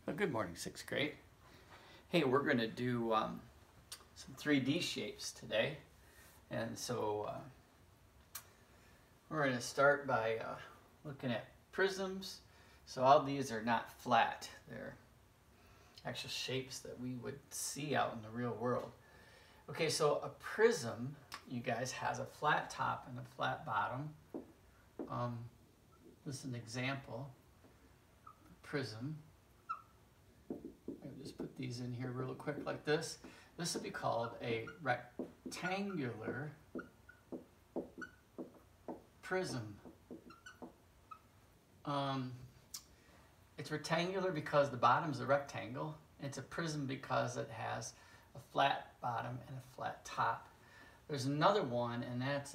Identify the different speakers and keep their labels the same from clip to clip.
Speaker 1: Well, good morning, 6th grade. Hey, we're going to do some 3D shapes today. And so we're going to start by looking at prisms. So all these are not flat. They're actual shapes that we would see out in the real world. Okay, so a prism, you guys, has a flat top and a flat bottom. This is an example. Prism. Just put these in here real quick like this. This would be called a rectangular prism. It's rectangular because the bottom's a rectangle. It's a prism because it has a flat bottom and a flat top. There's another one, and that's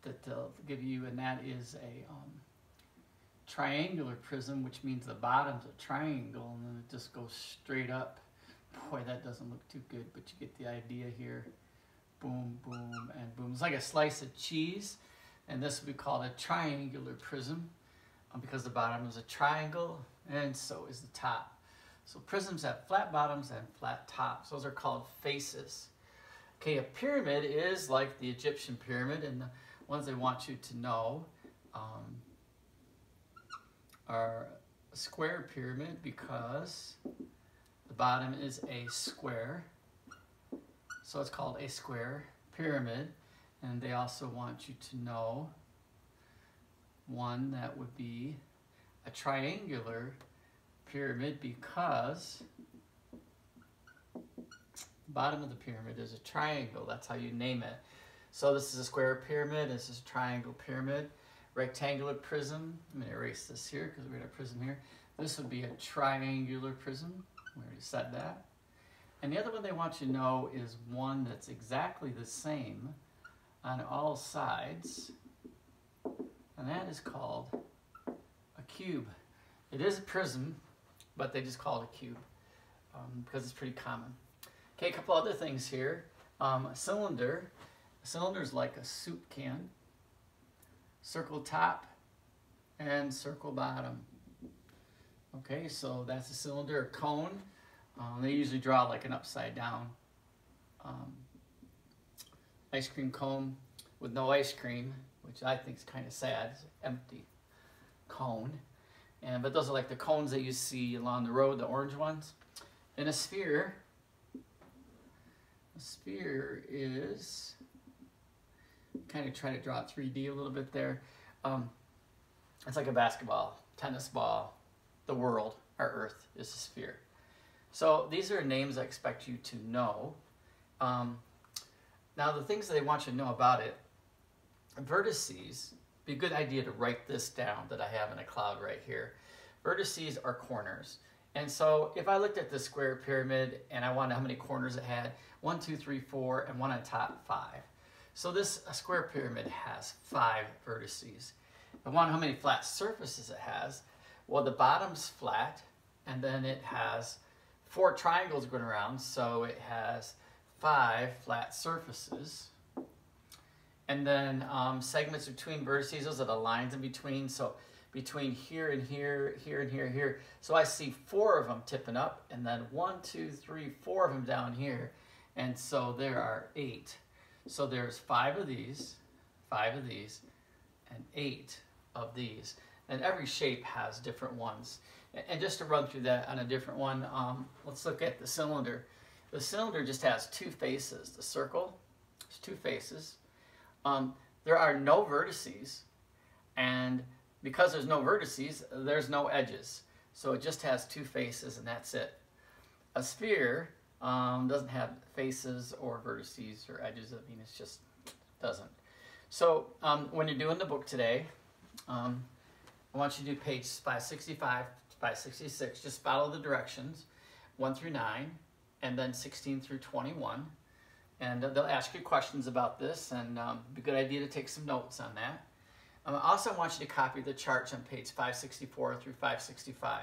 Speaker 1: that they'll give you, and that is a triangular prism, which means the bottom's a triangle and then it just goes straight up. Boy, that doesn't look too good, but you get the idea here. Boom, boom, and boom. It's like a slice of cheese, and this would be called a triangular prism because the bottom is a triangle and so is the top. So prisms have flat bottoms and flat tops. Those are called faces. Okay, a pyramid is like the Egyptian pyramid, and the ones they want you to know are a square pyramid because the bottom is a square, so it's called a square pyramid. And they also want you to know one that would be a triangular pyramid because the bottom of the pyramid is a triangle. That's how you name it. So this is a square pyramid, this is a triangle pyramid. Rectangular prism, I'm going to erase this here because we got a prism here. This would be a triangular prism. We already said that. And the other one they want you to know is one that's exactly the same on all sides. And that is called a cube. It is a prism, but they just call it a cube because it's pretty common. Okay, a couple other things here. A cylinder. A cylinder is like a soup can. Circle top and circle bottom. Okay, so that's a cylinder. A cone, they usually draw like an upside down ice cream cone with no ice cream, which I think is kind of sad. It's an empty cone. But those are like the cones that you see along the road, the orange ones. And a sphere is, kind of try to draw 3D a little bit there. It's like a basketball, tennis ball, the world, our Earth is a sphere. So these are names I expect you to know. Now the things that they want you to know about it, vertices, be a good idea to write this down that I have in a cloud right here. Vertices are corners. And so if I looked at this square pyramid and I wanted how many corners it had, 1, 2, 3, 4, and one on top, 5. So this square pyramid has 5 vertices. I want how many flat surfaces it has. Well, the bottom's flat, and then it has 4 triangles going around, so it has 5 flat surfaces. And then segments between vertices, those are the lines in between. So between here and here, here and here, here. So I see 4 of them tipping up, and then 1, 2, 3, 4 of them down here. And so there are 8. So there's 5 of these, and 8 of these. And every shape has different ones. And just to run through that on a different one, let's look at the cylinder. The cylinder just has 2 faces. The circle has 2 faces. There are no vertices, and because there's no vertices, there's no edges. So it just has 2 faces, and that's it. A sphere doesn't have faces or vertices or edges. I mean, it just doesn't. So when you're doing the book today, I want you to do page 565, 566. Just follow the directions, 1 through 9, and then 16 through 21. And they'll ask you questions about this, and it'd be a good idea to take some notes on that. I also want you to copy the charts on page 564 through 565.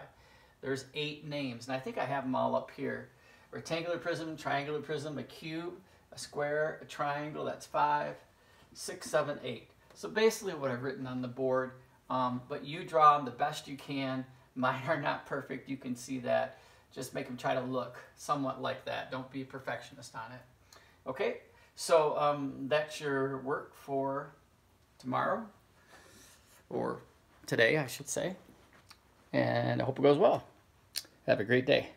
Speaker 1: There's 8 names, and I think I have them all up here. Rectangular prism, triangular prism, a cube, a square, a triangle, that's 5, 6, 7, 8. So basically what I've written on the board, but you draw them the best you can. Mine are not perfect, you can see that. Just make them try to look somewhat like that. Don't be a perfectionist on it. Okay, so that's your work for tomorrow, or today, I should say. And I hope it goes well. Have a great day.